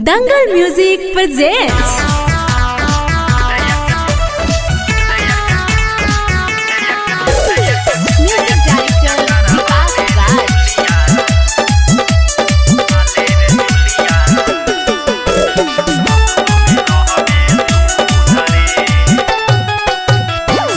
दंगल music presents.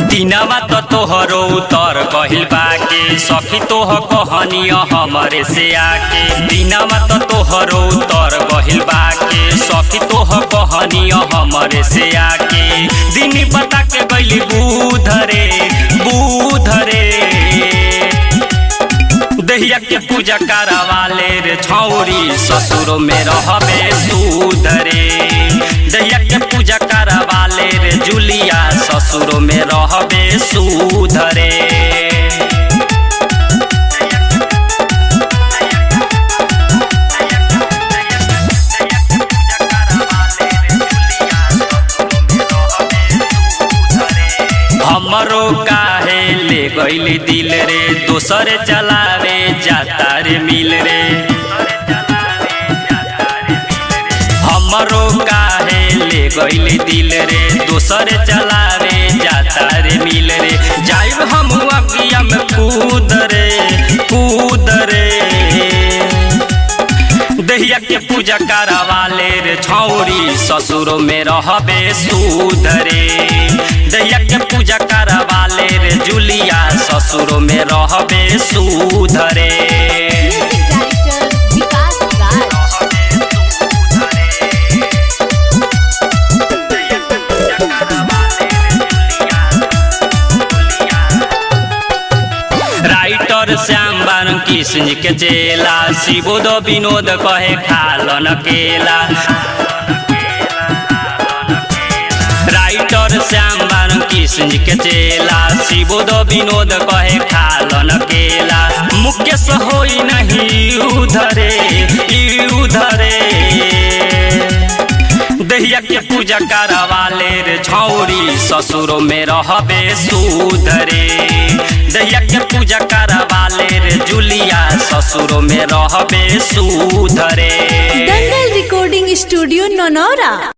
दिनवा तो तोहरो उतर कहिल बाके सखी तोह कहनिया हमरे से आके। दिनवा तो तोहरो उतर कहिल बाके सखी तोह कहनिया हमरे से आके। दिन बता के गइली बूधरे बूधरे दहिया के पूजा करावाले रे छौरी ससुरो में रहबे सुधरे। दहिया के पूजा करावाले रे जुलिया ससुरो में रहबे सुधरे। हमरो काहे ले गइली दिल रे दोसर चलावे जाता रे मिल रे। हमरो काहे ले गइली दिल रे दोसर चलावे जाता रे मिल रे। जाइब हम अगिया में कूद रे कूद रे। दहिया के पूजा करावाले रे छौरी ससुरो में रहबे सुधरे। दहिया के पूजा करावाले रे जुलिया ससुरो में रहबे सुधरे। राइटर श्याम बारन कृष्ण के चेला शिवोद विनोद कहे खालन केला। राइटर श्याम बारन कृष्ण के चेला शिवोद विनोद कहे खालन केला। मुकेश होई नहीं उधरे उधरे। दहिया के पूजा करावाले रे छौरी ससुरो में रहबे सुधरे। दहिया के पूजा करावाले रे जुलिया ससुरो में रहबे सुधरे। दंगल रिकॉर्डिंग स्टूडियो नौनौरा।